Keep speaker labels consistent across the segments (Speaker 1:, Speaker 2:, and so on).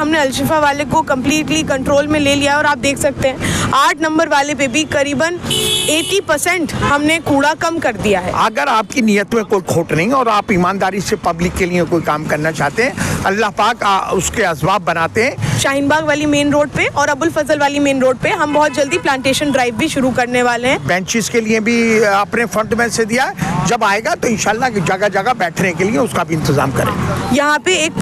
Speaker 1: हमने अलशिफा वाले को कम्प्लीटली कंट्रोल में ले लिया और आप देख सकते हैं 8 नंबर वाले पे भी करीबन 80% हमने कूड़ा कम कर दिया है।
Speaker 2: अगर आपकी नीयत में कोई खोट नहीं और आप ईमानदारी से पब्लिक के लिए कोई काम करना चाहते हैं, अल्लाह पाक उसके असबाब बनाते हैं।
Speaker 1: शाहीन बाग वाली मेन रोड पे और अबुल फजल वाली मेन रोड पे हम बहुत जल्दी प्लांटेशन ड्राइव भी शुरू करने वाले हैं।
Speaker 2: बेंचेस के लिए भी अपने फंड में से दिया है, जब आएगा तो इंशाल्लाह जगह जगह बैठने के लिए उसका भी इंतजाम करेंगे।
Speaker 1: यहाँ पे एक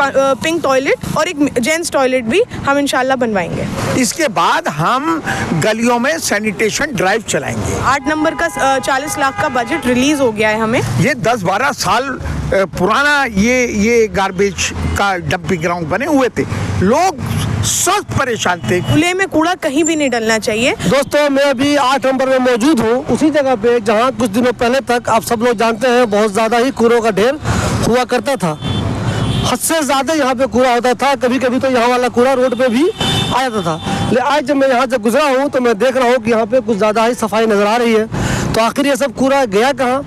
Speaker 1: पिंक टॉयलेट और एक जेंट्स टॉयलेट भी हम इंशाल्लाह बनवाएंगे।
Speaker 2: इसके बाद हम गलियों में सैनिटेशन ड्राइव चलाएंगे।
Speaker 1: 8 नंबर का 40 लाख का बजट रिलीज हो गया है हमें।
Speaker 2: ये 10-12 साल पुराना ये गार्बेज का डंपिंग ग्राउंड बने हुए थे, लोग सख्त परेशान थे।
Speaker 1: खुले में कूड़ा कहीं भी नहीं डलना चाहिए।
Speaker 3: दोस्तों, मैं अभी 8 नंबर में मौजूद हूँ, उसी जगह पे जहाँ कुछ दिनों पहले तक आप सब लोग जानते हैं बहुत ज़्यादा ही कूड़ों का ढेर हुआ करता था। हद से ज़्यादा यहाँ पे कूड़ा होता था, कभी कभी तो यहाँ वाला कूड़ा रोड पे भी आ जाता था। लेकिन आज जब मैं यहाँ से गुजरा हूँ तो मैं देख रहा हूँ कि यहाँ पे कुछ ज़्यादा ही सफाई नज़र आ रही है। तो आखिर ये सब कूड़ा गया कहाँ?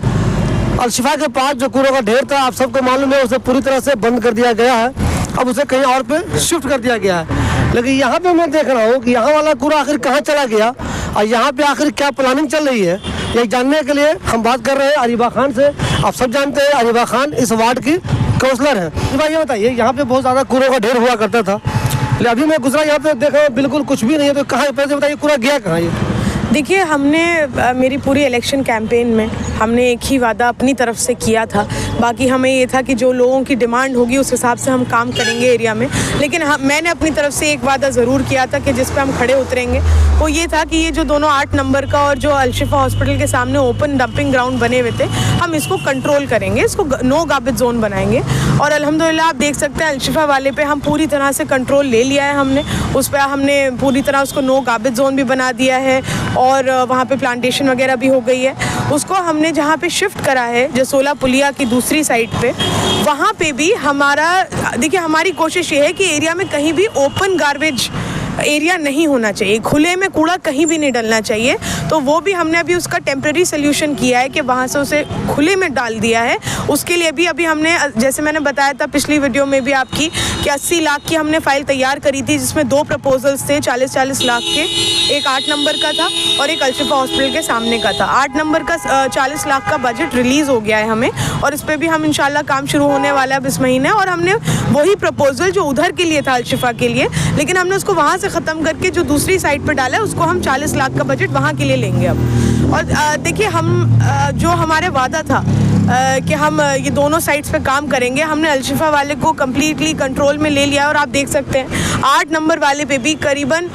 Speaker 3: अलशिफा के पास जो कूड़ों का ढेर था, आप सबको मालूम है, उसे पूरी तरह से बंद कर दिया गया है। अब उसे कहीं और पे शिफ्ट कर दिया गया है। लेकिन यहाँ पे मैं देख रहा हूँ कि यहाँ वाला कूड़ा आखिर कहाँ चला गया और यहाँ पे आखिर क्या प्लानिंग चल रही है, ये जानने के लिए हम बात कर रहे हैं अरीबा खान से। आप सब जानते हैं अरीबा खान इस वार्ड की काउंसलर है। अरीबा, ये बताइए, यहाँ पे बहुत ज़्यादा कूड़ों का ढेर हुआ करता था, लेकिन अभी मैं गुजरा यहाँ पे देखा बिल्कुल कुछ भी नहीं है, तो कहाँ पहले बताइए कूड़ा गया कहाँ? ये
Speaker 1: देखिए, हमने मेरी पूरी इलेक्शन कैंपेन में हमने एक ही वादा अपनी तरफ से किया था। बाकी हमें ये था कि जो लोगों की डिमांड होगी उस हिसाब से हम काम करेंगे एरिया में। लेकिन मैंने अपनी तरफ से एक वादा ज़रूर किया था कि जिस पे हम खड़े उतरेंगे वो ये था कि ये जो दोनों 8 नंबर का और जो अलशिफा हॉस्पिटल के सामने ओपन डंपिंग ग्राउंड बने हुए थे, हम इसको कंट्रोल करेंगे, इसको नो गार्बेज जोन बनाएंगे। और अल्हम्दुलिल्लाह आप देख सकते हैं अलशिफा वाले पे हम पूरी तरह से कंट्रोल ले लिया है। हमने उस पर हमने पूरी तरह उसको नो गार्बेज जोन भी बना दिया है और वहाँ पे प्लांटेशन वगैरह भी हो गई है। उसको हमने जहाँ पे शिफ्ट करा है जसोला पुलिया की दूसरी साइड पे, वहाँ पे भी देखिए हमारी कोशिश ये है कि एरिया में कहीं भी ओपन गार्बेज एरिया नहीं होना चाहिए, खुले में कूड़ा कहीं भी नहीं डलना चाहिए। तो वो भी हमने अभी उसका टेम्प्रेरी सोल्यूशन किया है कि वहाँ से उसे खुले में डाल दिया है। उसके लिए भी अभी हमने, जैसे मैंने बताया था पिछली वीडियो में भी आपकी, कि 80 लाख की हमने फ़ाइल तैयार करी थी, जिसमें 2 प्रपोजल्स थे 40-40 लाख के। एक 8 नंबर का था और एक अलशिफा हॉस्पिटल के सामने का था। 8 नंबर का 40 लाख का बजट रिलीज़ हो गया है हमें और इस पर भी हम इंशाल्लाह काम शुरू होने वाला है अब इस महीने। और हमने वही प्रपोजल जो उधर के लिए था अलशिफा के लिए, लेकिन हमने उसको वहाँ से ख़त्म करके जो दूसरी साइड पर डाला है उसको हम 40 लाख का बजट वहाँ के लिए लेंगे अब। और देखिए, हम जो हमारे वादा था कि हम ये दोनों साइड्स पे काम करेंगे, हमने अलशिफा वाले को कम्प्लीटली कंट्रोल में ले लिया और आप देख सकते हैं 8 नंबर वाले पे भी करीबन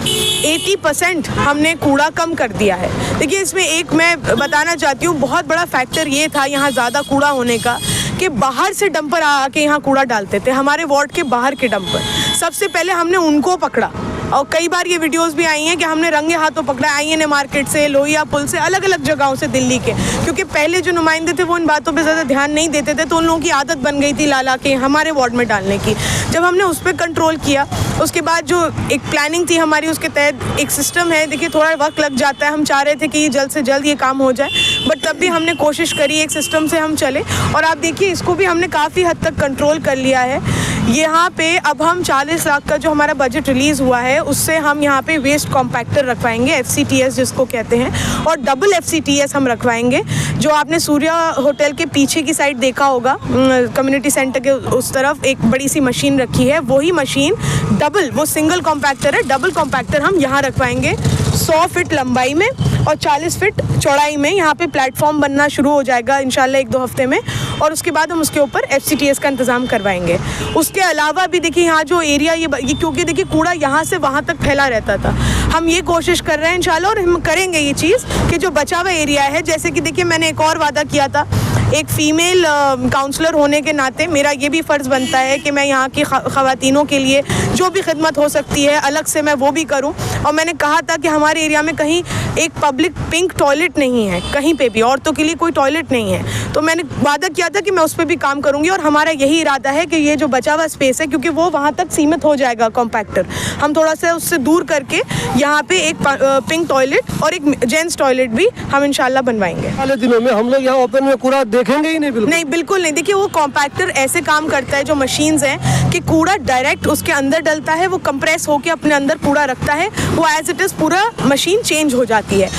Speaker 1: 80% हमने कूड़ा कम कर दिया है। देखिए, इसमें एक मैं बताना चाहती हूँ, बहुत बड़ा फैक्टर ये था यहाँ ज़्यादा कूड़ा होने का कि बाहर से डंपर आके यहाँ कूड़ा डालते थे, हमारे वार्ड के बाहर के डंपर। सबसे पहले हमने उनको पकड़ा और कई बार ये वीडियोस भी आई हैं कि हमने रंगे हाथों पकड़ा, INA मार्केट से, लोहिया पुल से, अलग अलग जगहों से दिल्ली के, क्योंकि पहले जो नुमाइंदे थे वो इन बातों पे ज़्यादा ध्यान नहीं देते थे, तो उन लोगों की आदत बन गई थी लाला के हमारे वार्ड में डालने की। जब हमने उस पर कंट्रोल किया, उसके बाद जो एक प्लानिंग थी हमारी, उसके तहत एक सिस्टम है। देखिए, थोड़ा वक्त लग जाता है, हम चाह रहे थे कि ये जल्द से जल्द ये काम हो जाए, बट तब भी हमने कोशिश करी, एक सिस्टम से हम चले और आप देखिए इसको भी हमने काफ़ी हद तक कंट्रोल कर लिया है। यहाँ पे अब हम 40 लाख का जो हमारा बजट रिलीज़ हुआ है उससे हम यहाँ पे वेस्ट कॉम्पैक्टर रखवाएंगे, FCTS जिसको कहते हैं, और डबल FCTS हम रखवाएंगे। जो आपने सूर्या होटल के पीछे की साइड देखा होगा, कम्युनिटी सेंटर के उस तरफ एक बड़ी सी मशीन रखी है, वही मशीन डबल, वो सिंगल कॉम्पैक्टर है, डबल कॉम्पैक्टर हम यहाँ रखवाएंगे 100 फीट लंबाई में और 40 फीट चौड़ाई में। यहाँ पे प्लेटफॉर्म बनना शुरू हो जाएगा इंशाल्लाह 1-2 हफ्ते में और उसके बाद हम उसके ऊपर FCTS का इंतज़ाम करवाएंगे। उसके अलावा भी देखिए यहाँ जो एरिया ये क्योंकि देखिए कूड़ा यहाँ से वहाँ तक फैला रहता था, हम ये कोशिश कर रहे हैं इंशाल्लाह और हम करेंगे ये चीज़ कि जो बचा हुआ एरिया है, जैसे कि देखिए मैंने एक और वादा किया था, एक फ़ीमेल काउंसलर होने के नाते मेरा ये भी फ़र्ज़ बनता है कि मैं यहाँ की ख़वातीनों के लिए जो भी खिदमत हो सकती है अलग से मैं वो भी करूँ। और मैंने कहा था कि हमारे एरिया में कहीं एक पब्लिक पिंक टॉयलेट नहीं है, कहीं पे भी औरतों के लिए कोई टॉयलेट नहीं है, तो मैंने वादा किया था कि मैं उस पर भी काम करूँगी। और हमारा यही इरादा है कि ये जो बचा हुआ स्पेस है, क्योंकि वो वहाँ तक सीमित हो जाएगा कॉम्पैक्टर, हम थोड़ा सा उससे दूर करके यहाँ पे एक पिंक टॉयलेट और एक जेंट्स टॉयलेट भी हम इंशाल्लाह बनवाएंगे।
Speaker 3: वाले दिनों में हम लोग यहाँ ओपन में कूड़ा देखेंगे ही नहीं?
Speaker 1: बिल्कुल नहीं। देखिए, वो कॉम्पैक्टर ऐसे काम करता है, जो मशीन्स हैं, कि कूड़ा डायरेक्ट उसके अंदर डलता है वो कंप्रेस होकर अपने अंदर कूड़ा रखता है, वो एज इट इज़ पूरा मशीन चेंज हो जाती है।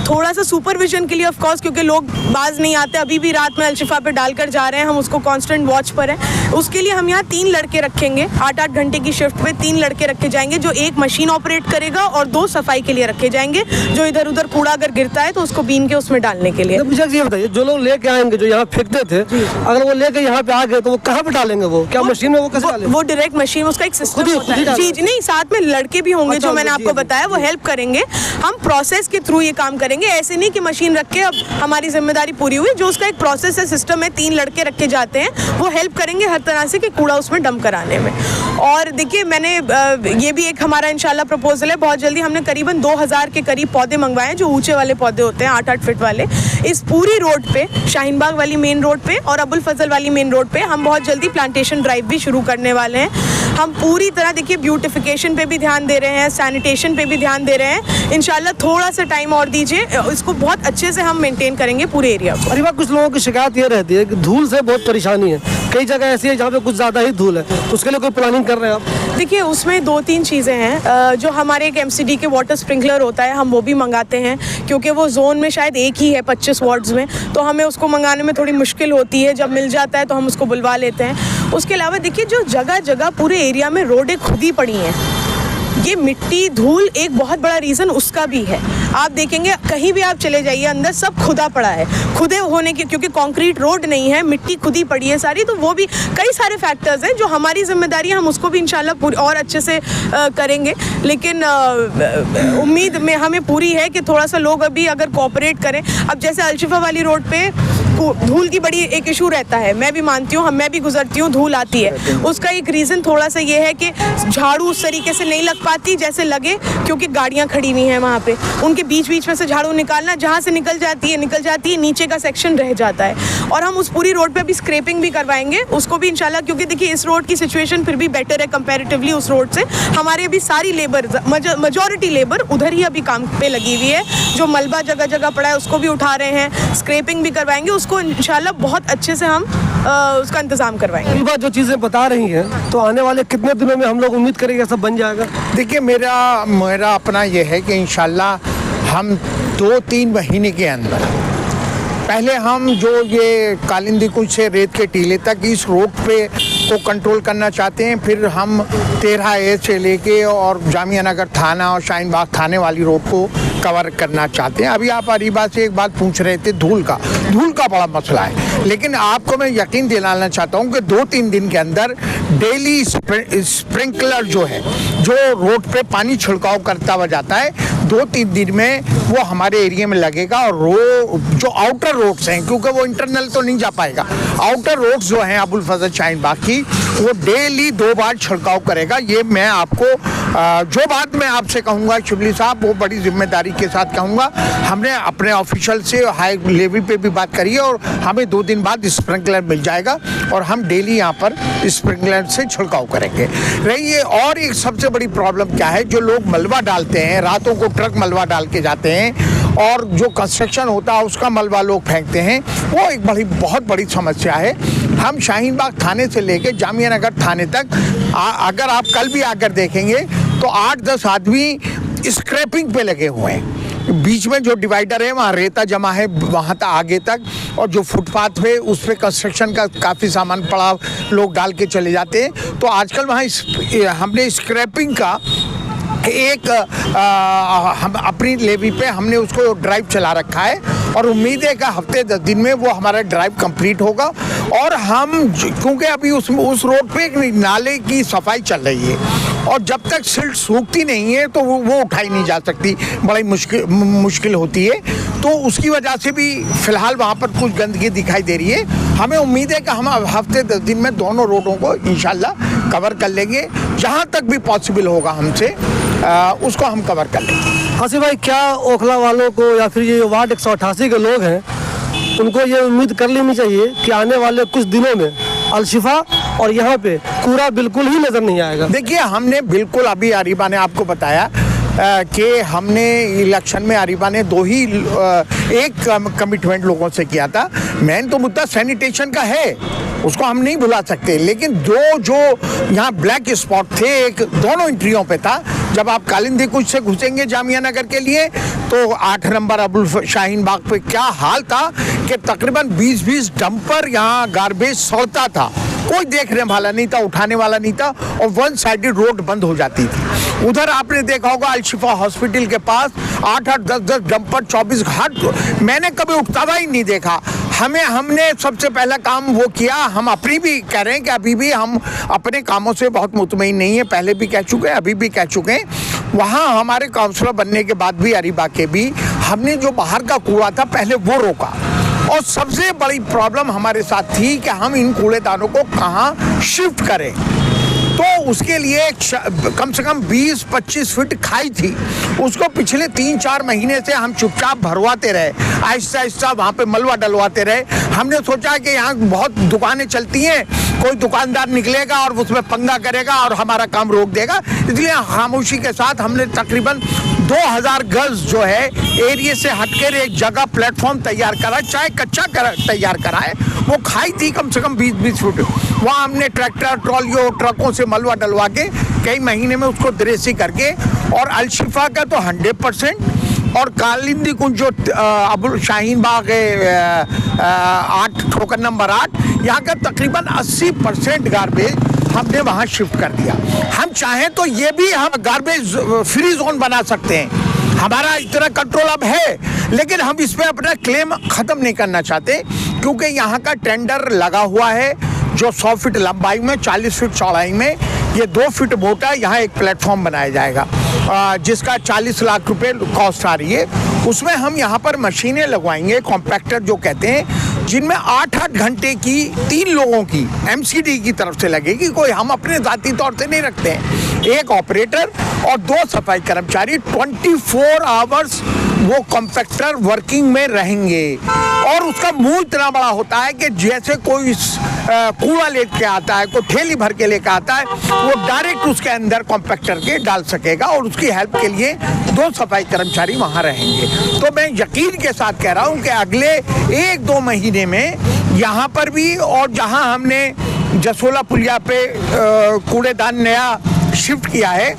Speaker 1: थोड़ा सा सुपरविजन के लिए ऑफ कोर्स, क्योंकि लोग बाज नहीं आते, अभी भी रात में अलशिफा पे डालकर जा रहे हैं, हम उसको कांस्टेंट वॉच पर हैं। उसके लिए हम यहाँ 3 लड़के रखेंगे, 8-8 घंटे की शिफ्ट पे 3 लड़के रखे जाएंगे, जो एक मशीन ऑपरेट करेगा और 2 सफाई के लिए रखे जाएंगे, जो इधर उधर कूड़ा अगर गिरता है तो उसको बीन के उसमें डालने के लिए।
Speaker 3: मुझे ये बताइए, जो लोग लेके आएंगे, जो यहाँ फेंकते थे, अगर वो लेके यहाँ पे आ गए तो वो कहाँ पे डालेंगे? वो क्या मशीन में वो कैसे डालेंगे?
Speaker 1: वो डायरेक्ट मशीन, उसका एक सिस्टम होता है। जी जी नहीं, साथ में लड़के भी होंगे जो मैंने आपको बताया, वो हेल्प करेंगे। हम प्रोसेस के थ्रू ये काम करेंगे, ऐसे नहीं कि मशीन रख के अब हमारी जिम्मेदारी पूरी हुई। जो उसका एक प्रोसेस है, सिस्टम है, 3 लड़के रखे जाते हैं, वो हेल्प करेंगे हर तरह से कि कूड़ा उसमें डंप कराने में। और देखिए, मैंने ये भी एक हमारा इंशाल्लाह प्रपोजल है, बहुत जल्दी हमने करीबन 2000 के करीब पौधे मंगवाए हैं, जो ऊंचे वाले पौधे होते हैं 8-8 फीट वाले। इस पूरी रोड पे, शाहीन बाग वाली मेन रोड पे और अबुल फजल वाली मेन रोड पे हम बहुत जल्दी प्लांटेशन ड्राइव भी शुरू करने वाले हैं। हम पूरी तरह देखिए ब्यूटिफिकेशन पे भी ध्यान दे रहे हैं, सैनिटेशन पे भी ध्यान दे रहे हैं। इंशाल्लाह थोड़ा सा टाइम और दीजिए, इसको बहुत अच्छे से हम मेंटेन करेंगे पूरे एरिया को।
Speaker 3: अरे कुछ लोगों की शिकायत ये रहती है कि धूल से बहुत परेशानी है, कई जगह ऐसी है जहाँ पे कुछ ज़्यादा ही धूल है, तो उसके लिए कोई प्लानिंग कर रहे हैं आप?
Speaker 1: देखिए, उसमें 2-3 चीज़ें हैं। जो हमारे एक MCD के वाटर स्प्रिंकलर होता है, हम वो भी मंगाते हैं, क्योंकि वो जोन में शायद एक ही है 25 वार्ड्स में, तो हमें उसको मंगाने में थोड़ी मुश्किल होती है। जब मिल जाता है तो हम उसको बुलवा लेते हैं। उसके अलावा देखिए, जो जगह जगह पूरे एरिया में रोडें खुदी पड़ी हैं, ये मिट्टी धूल एक बहुत बड़ा रीज़न उसका भी है। आप देखेंगे कहीं भी आप चले जाइए, अंदर सब खुदा पड़ा है। खुदे होने के, क्योंकि कंक्रीट रोड नहीं है, मिट्टी खुदी पड़ी है सारी, तो वो भी कई सारे फैक्टर्स हैं जो हमारी जिम्मेदारी है, हम उसको भी इंशाल्लाह पूरी और अच्छे से करेंगे। लेकिन उम्मीद में हमें पूरी है कि थोड़ा सा लोग अभी अगर कोऑपरेट करें। अब जैसे अलशिफा वाली रोड पे धूल की बड़ी एक इशू रहता है, मैं भी मानती हूँ, मैं भी गुजरती हूँ, धूल आती है। उसका एक रीज़न थोड़ा सा ये है कि झाड़ू उस तरीके से नहीं लग पाती जैसे लगे, क्योंकि गाड़ियाँ खड़ी हुई हैं वहाँ पे, उनके बीच बीच में से झाड़ू निकालना, जहाँ से निकल जाती है, नीचे का सेक्शन रह जाता है। और हम उस पूरी रोड पे अभी स्क्रैपिंग भी करवाएंगे, उसको भी इंशाल्लाह, क्योंकि देखिए इस रोड की सिचुएशन फिर भी बेटर है कंपैरेटिवली उस रोड से। हमारे अभी सारी लेबर, मेजॉरिटी लेबर उधर ही अभी काम पे लगी हुई है। जो मलबा जगह जगह पड़ा है उसको भी उठा रहे हैं, स्क्रैपिंग भी करवाएंगे, उसको इंशाल्लाह बहुत अच्छे से हम उसका इंतजाम करवाएंगे।
Speaker 3: जो चीज़ें बता रही हैं, तो आने वाले कितने दिनों में हम लोग उम्मीद करेंगे सब बन जाएगा?
Speaker 2: देखिए, मेरा अपना ये है कि इंशाल्लाह हम 2-3 महीने के अंदर, पहले हम जो ये कालिंदी कुछ से रेत के टीले तक इस रोड पे को कंट्रोल करना चाहते हैं। फिर हम 13A से लेके और जामिया नगर थाना और शाहीन बाग थाने वाली रोड को कवर करना चाहते हैं। अभी आप अरीबा से एक बात पूछ रहे थे, धूल का बड़ा मसला है, लेकिन आपको मैं यकीन दिलाना चाहता हूं कि 2-3 दिन के अंदर डेली स्प्रिंकलर जो है, जो रोड पे पानी छिड़काव करता हुआ जाता है, 2-3 दिन में वो हमारे एरिया में लगेगा। और जो आउटर रोड्स हैं, क्योंकि वो इंटरनल तो नहीं जा पाएगा, आउटर रोड्स जो हैं अबुल फजल शाहीन बाग की, वो डेली 2 बार छिड़काव करेगा। ये मैं आपको जो बात मैं आपसे कहूँगा शिबली साहब, वो बड़ी जिम्मेदारी के साथ कहूँगा। हमने अपने ऑफिशियल से हाई लेवल पे भी बात करी है और हमें 2 दिन बाद स्प्रिंकलर मिल जाएगा और हम डेली यहाँ पर स्प्रिंकलर से छिड़काव करेंगे। रही है और एक सबसे बड़ी प्रॉब्लम क्या है, जो लोग मलबा डालते हैं, रातों को ट्रक मलबा डाल के जाते हैं और जो कंस्ट्रक्शन होता है उसका मलबा लोग फेंकते हैं, वो एक बहुत बड़ी समस्या है। हम शाहीन बाग थाने से लेकर जामिया नगर थाने तक अगर आप कल भी आकर देखेंगे तो 8-10 आदमी स्क्रैपिंग पे लगे हुए हैं। बीच में जो डिवाइडर है वहाँ रेता जमा है वहाँ तक आगे तक, और जो फुटपाथ पे उस पर कंस्ट्रक्शन का काफ़ी सामान पड़ा लोग डाल के चले जाते हैं। तो आजकल वहाँ हमने स्क्रैपिंग का एक हम अपनी लेवी पे हमने उसको ड्राइव चला रखा है और उम्मीद है कि हफ्ते 10 दिन में वो हमारा ड्राइव कंप्लीट होगा। और हम क्योंकि अभी उस रोड पे एक नाले की सफाई चल रही है और जब तक सिल्ट सूखती नहीं है तो वो उठाई नहीं जा सकती, बड़ी मुश्किल होती है। तो उसकी वजह से भी फ़िलहाल वहाँ पर कुछ गंदगी दिखाई दे रही है। हमें उम्मीद है कि हम हफ्ते 10 दिन में दोनों रोडों को इंशाल्लाह कवर कर लेंगे, जहाँ तक भी पॉसिबल होगा हमसे उसको हम कवर कर लेंगे।
Speaker 3: हासिफ भाई, क्या ओखला वालों को या फिर ये वार्ड 188 के लोग हैं, उनको ये उम्मीद कर लेनी चाहिए कि आने वाले कुछ दिनों में अलशिफा और यहाँ पे कूड़ा बिल्कुल ही नज़र नहीं आएगा?
Speaker 2: देखिए, हमने बिल्कुल अभी अरीबा ने आपको बताया कि हमने इलेक्शन में अरीबा ने एक कमिटमेंट लोगों से किया था। मेन तो मुद्दा सैनिटेशन का है, उसको हम नहीं भुला सकते, लेकिन जो यहाँ ब्लैक स्पॉट थे एक दोनों एंट्रियों पे था। जब आप कालिंदी कुछ से घुसेंगे जामिया नगर के लिए तो 8 नंबर अबुल शाहीन बाग पे क्या हाल था कि तकरीबन 20-20 डंपर यहाँ गार्बेज सड़ता था, कोई देखने वाला नहीं था, उठाने वाला नहीं था और वन साइडेड रोड बंद हो जाती थी। उधर आपने देखा होगा अलशिफा हॉस्पिटल के पास 8-8, 10-10 डंपर 24 घाट मैंने कभी उठता हुआ ही नहीं देखा। हमने सबसे पहला काम वो किया, हम अपनी भी कह रहे हैं कि अभी भी हम अपने कामों से बहुत मुतमईन नहीं है, पहले भी कह चुके हैं, अभी भी कह चुके हैं। वहाँ हमारे काउंसलर बनने के बाद भी अरीबा के भी हमने जो बाहर का कूड़ा था पहले वो रोका। और सबसे बड़ी प्रॉब्लम हमारे साथ थी कि हम इन कूड़ेदानों को कहाँ शिफ्ट करें, तो उसके लिए कम से कम 20-25 फीट खाई थी, उसको पिछले 3-4 महीने से हम चुपचाप भरवाते रहे, आहिस्ता आहिस्ता वहाँ पे मलबा डलवाते रहे। हमने सोचा कि यहाँ बहुत दुकानें चलती हैं, कोई दुकानदार निकलेगा और उसमें पंगा करेगा और हमारा काम रोक देगा, इसलिए खामोशी के साथ हमने तकरीबन 2000 गज जो है एरिया से हटकर एक जगह प्लेटफॉर्म तैयार करा, चाहे कच्चा तैयार करा है। वो खाई थी कम से कम 20-20 फुट, वहाँ हमने ट्रैक्टर ट्रॉलियों ट्रकों से मलबा डलवा के कई महीने में उसको दरेसी करके, और अलशिफा का तो 100% और कालिंदी कुंज जो अबुल शाहीन बाग है 8 ठोकर नंबर 8, यहाँ का तकरीबन 80% गार्बेज हमने वहाँ शिफ्ट कर दिया। हम चाहें तो ये भी हम गार्बेज फ्री जोन बना सकते हैं, हमारा इतना कंट्रोल अब है, लेकिन हम इस पे अपना क्लेम ख़त्म नहीं करना चाहते क्योंकि यहाँ का टेंडर लगा हुआ है जो 100 फीट लंबाई में 40 फीट चौड़ाई में, ये 2 फीट मोटा यहाँ एक प्लेटफॉर्म बनाया जाएगा जिसका 40 लाख रुपए कॉस्ट आ रही है। उसमें हम यहाँ पर मशीनें लगवाएंगे, कॉम्पैक्टर जो कहते हैं, जिनमें 8-8 घंटे की 3 लोगों की MCD की तरफ से लगेगी, कोई हम अपने ज़ाती तौर से नहीं रखते हैं, एक ऑपरेटर और 2 सफाई कर्मचारी 24 आवर्स वो कॉम्पैक्टर वर्किंग में रहेंगे। और उसका मुंह इतना बड़ा होता है कि जैसे कोई कूड़ा लेके आता है, कोई थैली भर के लेकर आता है, वो डायरेक्ट उसके अंदर कॉम्पैक्टर के डाल सकेगा और उसकी हेल्प के लिए 2 सफाई कर्मचारी वहाँ रहेंगे। तो मैं यकीन के साथ कह रहा हूँ कि अगले 1-2 महीने में यहाँ पर भी, और जहाँ हमने जसोला पुलिया पे कूड़ेदान नया शिफ्ट किया है,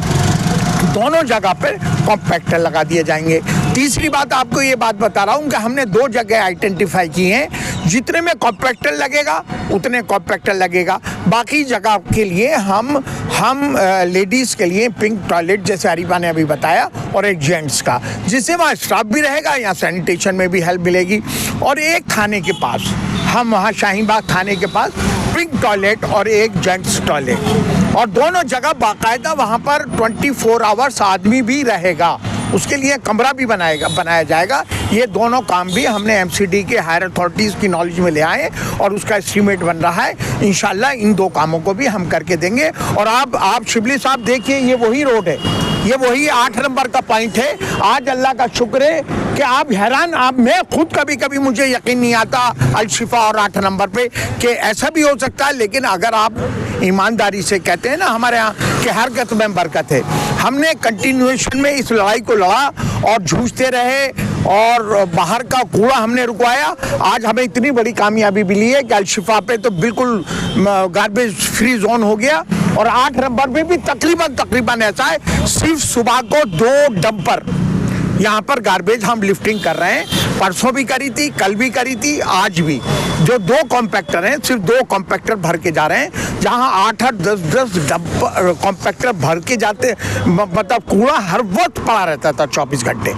Speaker 2: दोनों जगह पर कॉम्पैक्टर लगा दिए जाएंगे। तीसरी बात आपको ये बात बता रहा हूँ कि हमने 2 जगह आइडेंटिफाई की हैं, जितने में कॉम्पैक्टर लगेगा उतने कॉम्पैक्टर लगेगा, बाकी जगह के लिए हम लेडीज़ के लिए पिंक टॉयलेट जैसे अरीबा ने अभी बताया और एक जेंट्स का, जिससे वहाँ स्टाफ भी रहेगा, यहाँ सैनिटेशन में भी हेल्प मिलेगी। और एक थाने के पास हम वहाँ शाहीन बाग थाने के पास पिंक टॉयलेट और एक जेंट्स टॉयलेट, और दोनों जगह बाकायदा वहाँ पर 24 आवर्स आदमी भी रहेगा, उसके लिए कमरा भी बनाया जाएगा। ये दोनों काम भी हमने MCD के हायर अथॉरिटीज़ की नॉलेज में ले आए और उसका एस्टीमेट बन रहा है। इंशाल्लाह इन 2 कामों को भी हम करके देंगे। और आप शिबली साहब देखिए, ये वही रोड है, ये वही 8 नंबर का पॉइंट है। आज अल्लाह का शुक्र है कि आप हैरान, मैं खुद कभी मुझे यकीन नहीं आता अलशिफा और 8 नंबर पे कि ऐसा भी हो सकता है, लेकिन अगर आप ईमानदारी से कहते हैं ना हमारे यहाँ कि हरकत में बरकत है, हमने कंटिन्यूएशन में इस लड़ाई को लड़ा और जूझते रहे और बाहर का कूड़ा हमने रुकवाया। आज हमें इतनी बड़ी कामयाबी मिली है कि अलशिफा पे तो बिल्कुल गार्बेज फ्री जोन हो गया, और 8 नंबर पे भी तकरीबन ऐसा है, सिर्फ सुबह को 2 डंपर यहाँ पर गार्बेज हम लिफ्टिंग कर रहे हैं। परसों भी करी थी, कल भी करी थी, आज भी। जो 2 कॉम्पैक्टर हैं, सिर्फ 2 कॉम्पैक्टर भर के जा रहे हैं, जहाँ 8-8, 10-10 डब्बा कॉम्पैक्टर भर के जाते, मतलब कूड़ा हर वक्त पड़ा रहता था 24 घंटे।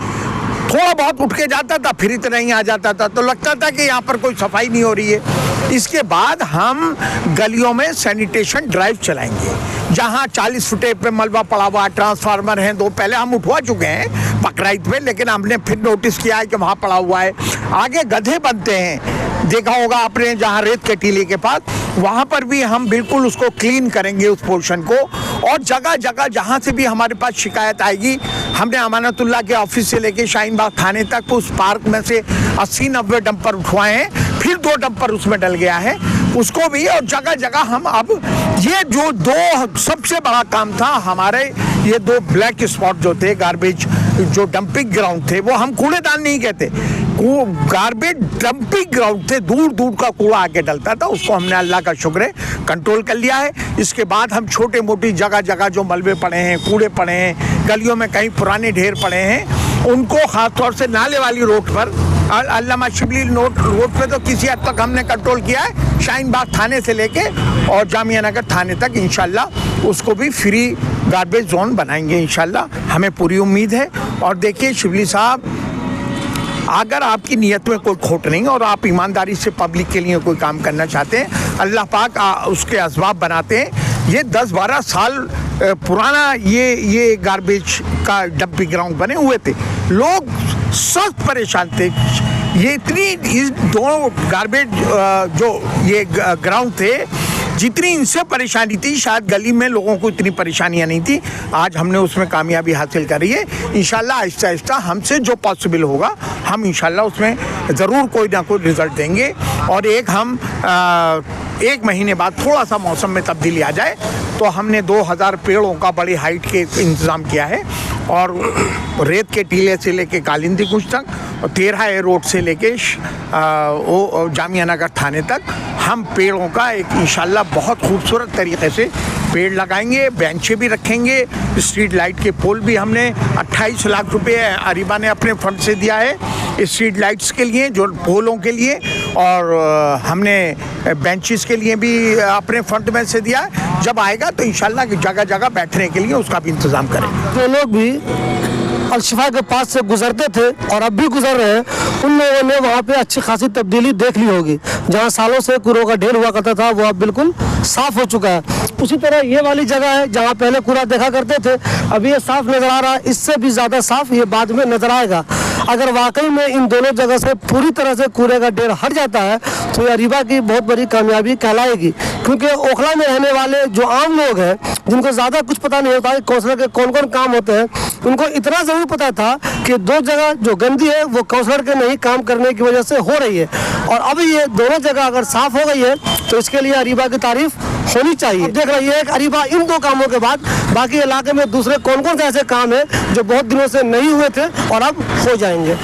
Speaker 2: थोड़ा बहुत उठ के जाता था, फिर इतना ही आ जाता था, तो लगता था कि यहाँ पर कोई सफाई नहीं हो रही है। इसके बाद हम गलियों में सैनिटेशन ड्राइव चलाएंगे, जहाँ 40 फुटे पे मलबा पड़ा हुआ, ट्रांसफार्मर हैं 2 पहले हम उठवा चुके हैं बकराईद पे, लेकिन हमने फिर नोटिस किया है कि वहाँ पड़ा हुआ है। आगे गड्ढे बनते हैं, देखा होगा आपने, जहाँ रेत के टीले के पास, वहाँ पर भी हम बिल्कुल उसको क्लीन करेंगे उस पोर्शन को। और जगह जगह जहाँ से भी हमारे पास शिकायत आएगी, हमने अमानतुल्लाह के ऑफिस से लेके शाहीन बाग थाने तक उस पार्क में से 80-90 डंपर उठवाए हैं, फिर 2 डंपर उसमें डल गया है उसको भी, और जगह जगह हम अब ये जो दो सबसे बड़ा काम था हमारे, ये दो ब्लैक स्पॉट जो थे, गार्बेज जो डंपिंग ग्राउंड थे, वो हम कूड़ेदान नहीं कहते, गार्बेज डंपिंग ग्राउंड थे, दूर दूर का कूड़ा आके डलता था, उसको हमने अल्लाह का शुक्र है कंट्रोल कर लिया है। इसके बाद हम छोटे मोटी जगह जगह जो मलबे पड़े हैं, कूड़े पड़े हैं, गलियों में कहीं पुराने ढेर पड़े हैं, उनको खासतौर से नाले वाली रोड पर, अल्लामा शिबली रोड पे तो किसी हद तक हमने कंट्रोल किया है, शाहीन बाग थाने से लेके और जामिया नगर थाने तक इंशाल्लाह उसको भी फ्री गार्बेज जोन बनाएंगे इंशाल्लाह, हमें पूरी उम्मीद है। और देखिए शिबली साहब, अगर आपकी नीयत में कोई खोट नहीं और आप ईमानदारी से पब्लिक के लिए कोई काम करना चाहते हैं, अल्लाह पाक उसके असबाब बनाते हैं। ये 10-12 साल पुराना ये गार्बेज का डंपिंग ग्राउंड बने हुए थे, लोग सख्त परेशान थे। ये इस दोनों गार्बेज जो ये ग्राउंड थे, जितनी इनसे परेशानी थी शायद गली में लोगों को इतनी परेशानियां नहीं थी। आज हमने उसमें कामयाबी हासिल करी है। इंशाल्लाह आहिस्ता आहिस्ता हमसे जो पॉसिबल होगा हम इंशाल्लाह उसमें ज़रूर कोई ना कोई रिज़ल्ट देंगे। और एक महीने बाद थोड़ा सा मौसम में तब्दीली आ जाए तो हमने 2000 पेड़ों का बड़ी हाइट के इंतज़ाम किया है, और रेत के टीले से लेके कालिंदी कुछ तक और 13A रोड से लेके जामिया नगर थाने तक हम पेड़ों का एक इंशाल्लाह बहुत खूबसूरत तरीके से पेड़ लगाएंगे, बेंचें भी रखेंगे, स्ट्रीट लाइट के पोल भी हमने 28 लाख रुपए अरीबा ने अपने फंड से दिया है स्ट्रीट लाइट्स के लिए, जो पोलों के लिए, और हमने बेंचेस के लिए भी अपने फंड में से दिया है। जब आएगा तो इंशाल्लाह जगह जगह बैठने के लिए उसका भी इंतज़ाम करेंगे।
Speaker 3: जो लोग भी अलशिफा के पास से गुजरते थे और अब भी गुजर रहे हैं, उन लोगों ने वहाँ पे अच्छी खासी तब्दीली देख ली होगी। जहाँ सालों से कूड़ों का ढेर हुआ करता था वो अब बिल्कुल साफ हो चुका है। उसी तरह ये वाली जगह है जहाँ पहले कूड़ा देखा करते थे, अभी ये साफ नजर आ रहा है, इससे भी ज़्यादा साफ ये बाद में नजर आएगा। अगर वाकई में इन दोनों जगह से पूरी तरह से कूड़े का ढेर हट जाता है तो ये अरीबा की बहुत बड़ी कामयाबी कहलाएगी, क्योंकि ओखला में रहने वाले जो आम लोग हैं जिनको ज़्यादा कुछ पता नहीं होता है काउंसलर के कौन कौन काम होते हैं, उनको इतना ज़रूर पता था कि दो जगह जो गंदी है वो काउंसलर के नहीं काम करने की वजह से हो रही है, और अब ये दोनों जगह अगर साफ हो गई है तो इसके लिए अरीबा की तारीफ होनी चाहिए। देख रही है अरीबा इन दो कामों के बाद बाकी इलाके में दूसरे कौन कौन से ऐसे काम है जो बहुत दिनों से नहीं हुए थे और अब हो जाएंगे।